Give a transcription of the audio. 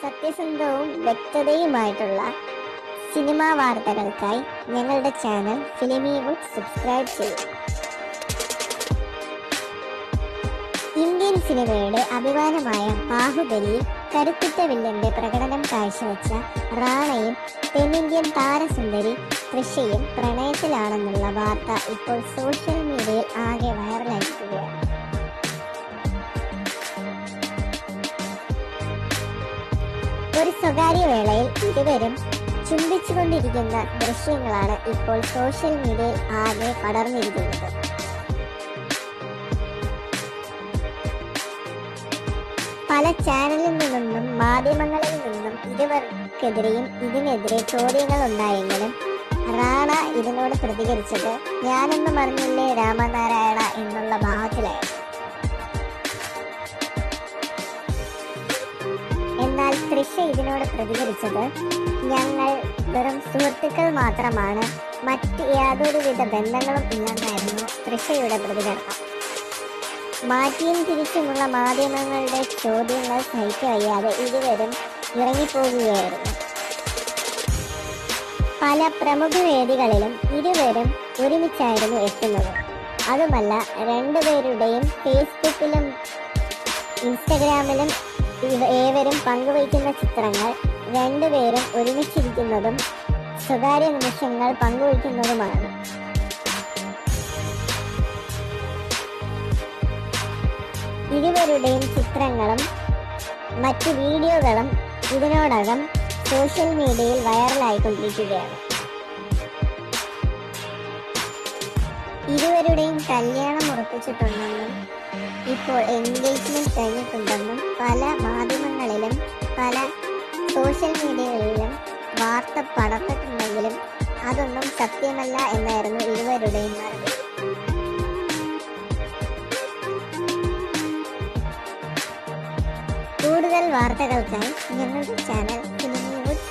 സത്യസന്ധവും വ്യക്തതയുമായിട്ടുള്ള cinema വാർത്തകൾക്കായി ഞങ്ങളുടെ channel filmi would subscribe ചെയ്യും. ഇന്ത്യൻ സിനിമയുടെ അഭിമാനമായ ബാഹുബലിയിൽ കരുത്തുറ്റ വില്ലന്റെ പ്രകടനം കാഴ്ചവെച്ച റാണയും തെന്നിന്ത്യൻ താരസുന്ദരി തൃഷയും പ്രണയത്തിലാണെന്നുള്ള വാർത്ത ഇപ്പോൾ സോഷ്യൽ മീഡിയയിൽ ആകെ വൈറലായിരിക്കുകയാണ്. ഒരു സ്വകാര്യ വേളയിൽ ഇരുവരും ചുംബിച്ചുകൊണ്ടിരിക്കുന്ന ദൃശ്യങ്ങളാണ് ഇപ്പോൾ സോഷ്യൽ മീഡിയയിൽ ആകെ പടർന്നിരിക്കുന്നത്. പല ചാനലിൽ നിന്നും മാധ്യമങ്ങളിൽ നിന്നും ഇരുവർക്കെതിരെയും ഇതിനെതിരെ ചോദ്യങ്ങൾ ഉണ്ടായെങ്കിലും റാണ ഇതിനോട് പ്രതികരിച്ചത് ഞാനൊന്നും അറിഞ്ഞില്ലേ രാമനാരായണ എന്നുള്ള ഭാവത്തിലായിരുന്നു. എന്നാൽ തൃഷ ഇതിനോട് പ്രതികരിച്ചത് ഞങ്ങൾ വെറും സുഹൃത്തുക്കൾ മാത്രമാണ്, മറ്റ് യാതൊരുവിധ ബന്ധങ്ങളും ഇല്ലെന്നായിരുന്നു തൃഷയുടെ പ്രതികരണം. മാറ്റിയും തിരിച്ചുമുള്ള മാധ്യമങ്ങളുടെ ചോദ്യങ്ങൾ സഹിക്കവയ്യാതെ ഇരുവരും ഇറങ്ങിപ്പോകുകയായിരുന്നു. പല പ്രമുഖ വേദികളിലും ഇരുവരും ഒരുമിച്ചായിരുന്നു എത്തുന്നത്. അതുമല്ല, രണ്ടുപേരുടെയും ഫേസ്ബുക്കിലും ഇൻസ്റ്റഗ്രാമിലും ഏവരും പങ്കുവയ്ക്കുന്ന ചിത്രങ്ങൾ രണ്ടുപേരും ഒരുമിച്ചിരിക്കുന്നതും സ്വകാര്യ നിമിഷങ്ങൾ പങ്കുവയ്ക്കുന്നതുമാണ്. ഇരുവരുടെയും ചിത്രങ്ങളും മറ്റ് വീഡിയോകളും ഇതിനോടകം സോഷ്യൽ മീഡിയയിൽ വൈറലായിക്കൊണ്ടിരിക്കുകയാണ്. ഇരുവരുടെയും കല്യാണം ഉറപ്പിച്ചിട്ടുണ്ടെന്നും ഇപ്പോൾ എൻഗേജ്മെന്റ് കഴിഞ്ഞിട്ടുണ്ടെന്നും പല മാധ്യമങ്ങളിലും പല സോഷ്യൽ മീഡിയകളിലും വാർത്ത പടർന്നിട്ടുണ്ടെങ്കിലും അതൊന്നും സത്യമല്ല എന്നായിരുന്നു ഇരുവരുടെയും മറുപടി. കൂടുതൽ വാർത്തകൾക്കായി ഞങ്ങളുടെ ചാനൽ ഫിലിമി വുഡ്